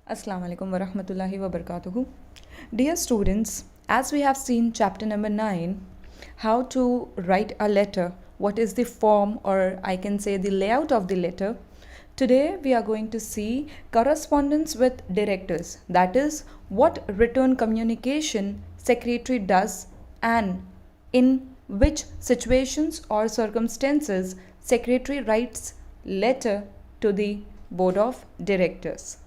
Assalamu alaikum wa rahmatullahi wa barakatuhu. Dear students, as we have seen chapter number 9, how to write a letter, what is the form or I can say the layout of the letter. Today we are going to see correspondence with directors, that is what return communication secretary does and in which situations or circumstances secretary writes letter to the board of directors.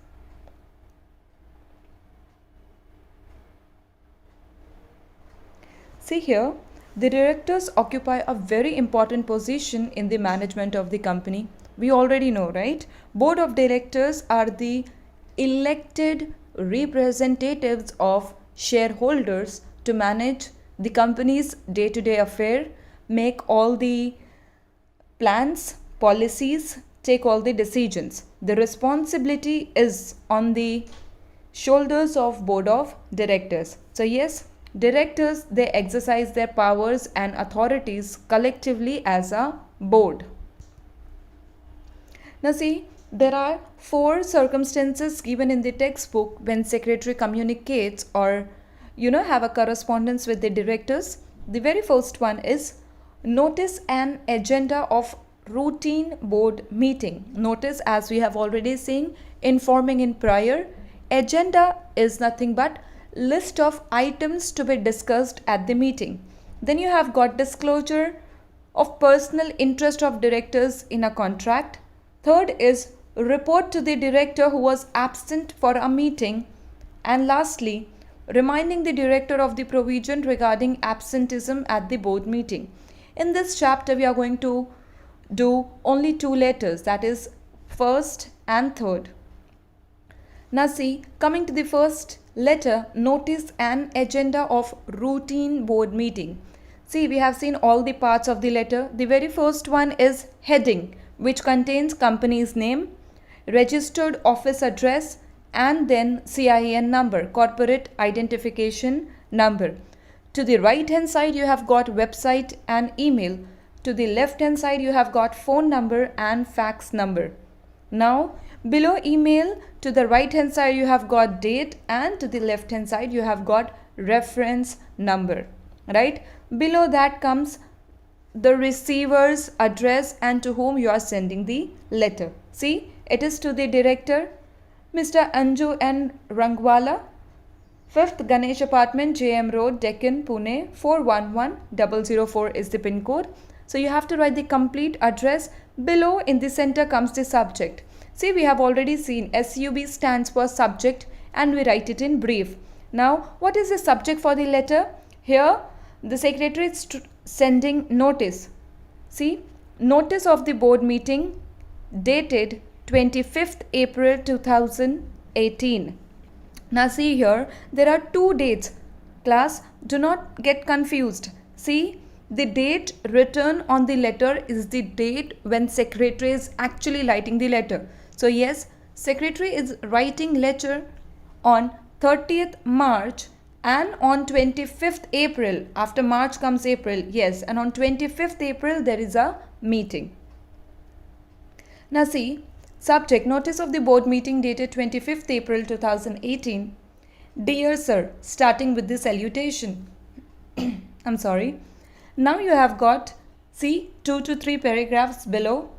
See here, the directors occupy a very important position in the management of the company. We already know, right? Board of directors are the elected representatives of shareholders to manage the company's day-to-day affair, make all the plans, policies, take all the decisions. The responsibility is on the shoulders of board of directors. So yes, directors, they exercise their powers and authorities collectively as a board. Now see, there are 4 circumstances given in the textbook when secretary communicates or have a correspondence with the directors. The very first one is notice an agenda of routine board meeting. Notice, as we have already seen, informing in prior. Agenda is nothing but list of items to be discussed at the meeting. Then you have got disclosure of personal interest of directors in a contract. Third is report to the director who was absent for a meeting. And lastly, reminding the director of the provision regarding absenteeism at the board meeting. In this chapter, we are going to do only 2 letters, that is first and third. Now see, coming to the first letter, notice an agenda of routine board meeting. See, we have seen all the parts of the letter. The very first one is heading, which contains company's name, registered office address, and then CIN number, corporate identification number. To the right hand side, you have got website and email. To the left hand side, you have got phone number and fax number. Now, below email, to the right hand side you have got date, and to the left hand side you have got reference number, right? Below that comes the receiver's address and to whom you are sending the letter. See, it is to the director, Mr. Anju N. Rangwala, 5th Ganesh Apartment, JM Road, Deccan, Pune, 411004 is the pin code. So you have to write the complete address. Below in the center comes the subject. See, we have already seen SUB stands for subject and we write it in brief. Now, what is the subject for the letter? Here, the secretary is sending notice. See, notice of the board meeting dated 25th April 2018. Now see here, there are 2 dates. Class, do not get confused. See, the date written on the letter is the date when secretary is actually writing the letter. So yes, secretary is writing letter on 30th March and on 25th April. After March comes April, yes, and on 25th April there is a meeting. Now see, subject, notice of the board meeting dated 25th April 2018. Dear sir, starting with the salutation. I'm sorry. Now you have got, see, 2 to 3 paragraphs below.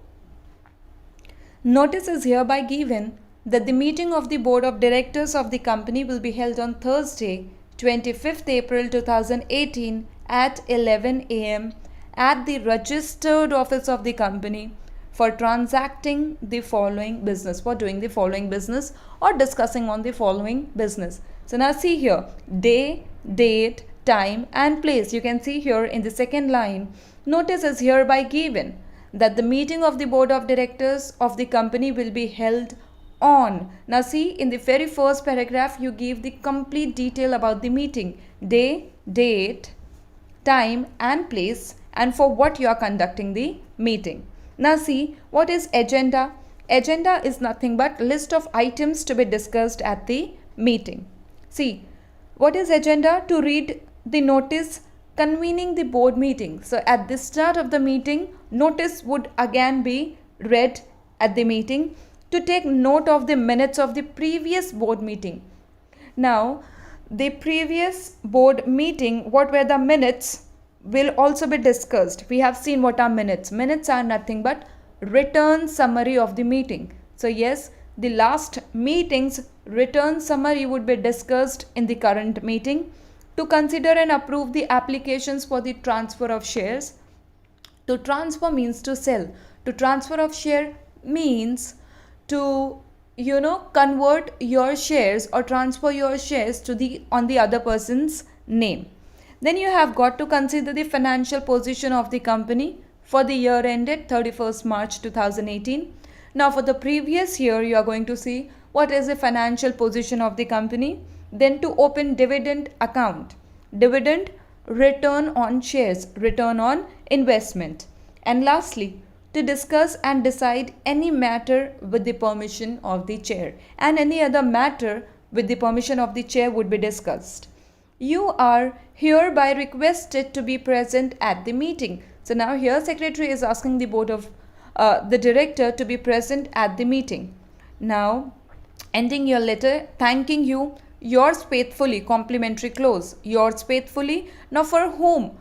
Notice is hereby given that the meeting of the board of directors of the company will be held on Thursday, 25th April 2018 at 11 a.m. at the registered office of the company for transacting the following business, for doing the following business or discussing on the following business. So now see here, day, date, time and place. You can see here in the second line, notice is hereby given that the meeting of the board of directors of the company will be held on. Now see, in the very first paragraph you give the complete detail about the meeting, day, date, time and place, and for what you are conducting the meeting. Now see, what is agenda? Agenda is nothing but list of items to be discussed at the meeting. See, what is agenda? To read the notice convening the board meeting. So at the start of the meeting, notice would again be read at the meeting. to take note of the minutes of the previous board meeting. Now, the previous board meeting, what were the minutes, will also be discussed. We have seen what are minutes. Minutes are nothing but written summary of the meeting. So yes, the last meeting's written summary would be discussed in the current meeting. To consider and approve the applications for the transfer of shares. To transfer means to sell. To transfer of share means to convert your shares or transfer your shares to the on the other person's name. Then you have got to consider the financial position of the company for the year ended 31st March 2018. Now for the previous year, you are going to see what is the financial position of the company. Then to open dividend account. Dividend, return on shares, return on investment. And lastly, to discuss and decide any matter with the permission of the chair, and any other matter with the permission of the chair would be discussed. You are hereby requested to be present at the meeting. So now here secretary is asking the board of the director to be present at the meeting. Now ending your letter, thanking you, yours faithfully, complimentary close, yours faithfully. Now for whom?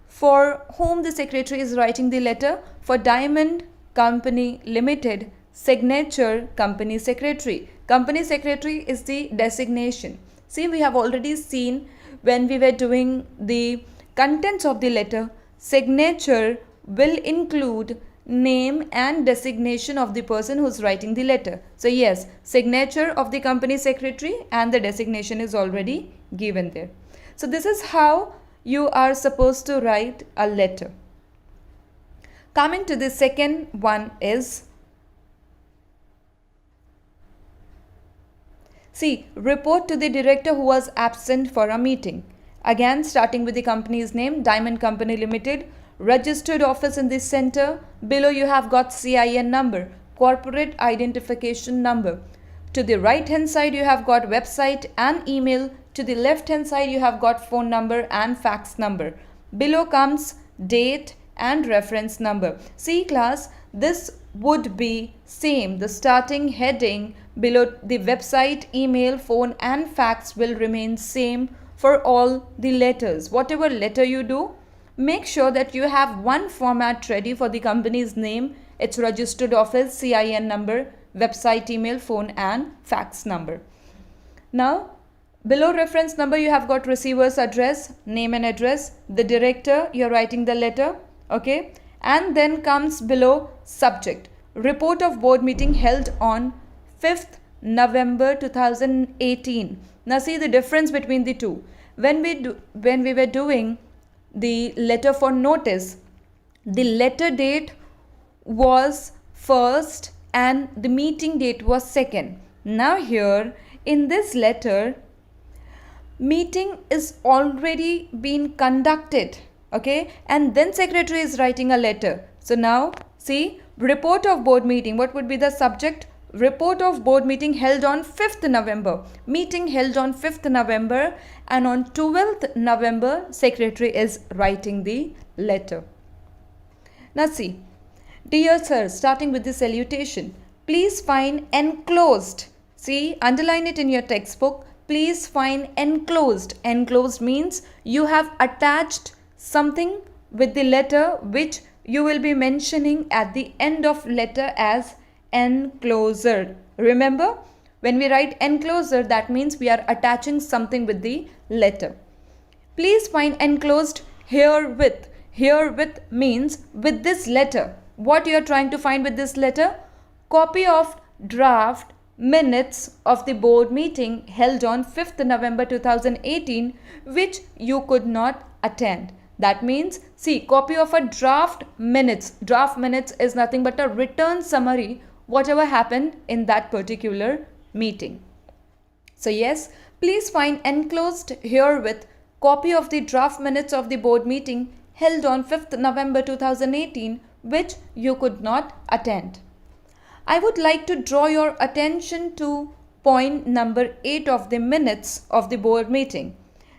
For whom the secretary is writing the letter? For Diamond Company Limited, signature company secretary. Company secretary is the designation. See, we have already seen when we were doing the contents of the letter, signature will include name and designation of the person who's writing the letter. So yes, signature of the company secretary and the designation is already given there. So this is how you are supposed to write a letter. Coming to the second one is, see, report to the director who was absent for a meeting. Again, starting with the company's name, Diamond Company Limited, registered office in the center. Below you have got CIN number, corporate identification number. To the right hand side you have got website and email. To the left hand side you have got phone number and fax number. Below comes date and reference number. See class, this would be same. The starting heading below the website, email, phone and fax will remain same for all the letters. Whatever letter you do, make sure that you have one format ready for the company's name, its registered office, CIN number, website, email, phone and fax number. Now below reference number you have got receiver's address, name and address, the director, you're writing the letter, okay, and then comes below subject, report of board meeting held on 5th November 2018. Now see the difference between the two. When we were doing the letter for notice, the letter date was first and the meeting date was second. Now here in this letter, meeting is already been conducted, okay, and then secretary is writing a letter. So now see, report of board meeting, what would be the subject? Report of board meeting held on 5th November. Meeting held on 5th November, and on 12th November secretary is writing the letter. Now see, dear sir, starting with the salutation, please find enclosed. See, underline it in your textbook. Please find enclosed. Enclosed means you have attached something with the letter which you will be mentioning at the end of letter as enclosure. Remember, when we write enclosure, that means we are attaching something with the letter. Please find enclosed herewith. Herewith means with this letter. What you are trying to find with this letter? Copy of draft minutes of the board meeting held on 5th November 2018 which you could not attend. That means, see, copy of a draft minutes. Draft minutes is nothing but a written summary whatever happened in that particular meeting. So yes, please find enclosed herewith copy of the draft minutes of the board meeting held on 5th November 2018 which you could not attend. I would like to draw your attention to point number 8 of the minutes of the board meeting.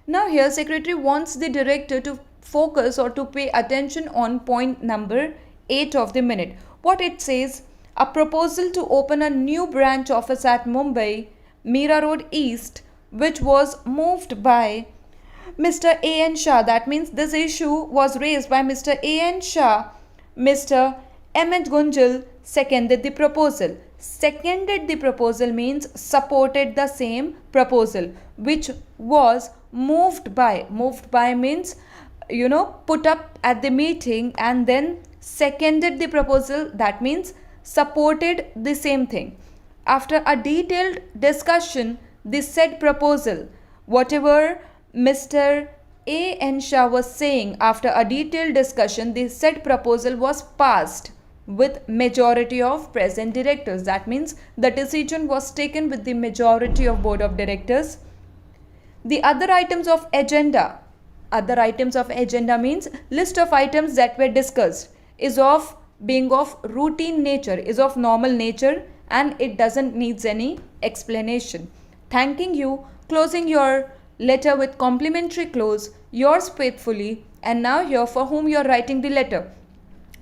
Now here secretary wants the director to focus or to pay attention on point number 8 of the minute. What it says, A proposal to open a new branch office at Mumbai, Mira Road East, which was moved by Mr. A.N. Shah. That means this issue was raised by Mr. A.N. Shah. Mr. M.H. Gunjal seconded the proposal. Seconded the proposal means supported the same proposal, which was moved by. Moved by means, put up at the meeting and then seconded the proposal. That means supported the same thing. After a detailed discussion, the said proposal, whatever Mr. A. N. Shah was saying, after a detailed discussion, the said proposal was passed with majority of present directors. That means the decision was taken with the majority of board of directors. The other items of agenda. Other items of agenda means list of items that were discussed is of being of routine nature, is of normal nature, and it doesn't needs any explanation. Thanking you, closing your letter with complimentary close, yours faithfully, and now here for whom you are writing the letter.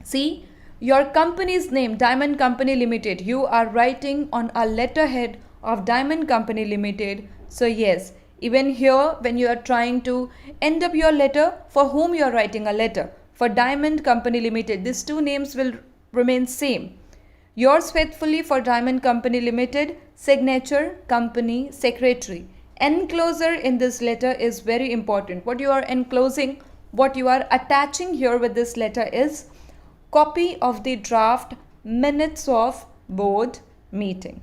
See, your company's name, Diamond Company Limited, you are writing on a letterhead of Diamond Company Limited. So yes, even here when you are trying to end up your letter, for whom you are writing a letter, for Diamond Company Limited, these two names will remain same. Yours faithfully for Diamond Company Limited, signature, company, secretary. Enclosure in this letter is very important. What you are enclosing, what you are attaching here with this letter is copy of the draft minutes of board meeting.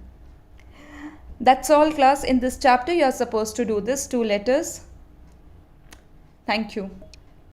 That's all, class. In this chapter you are supposed to do this 2 letters. Thank you.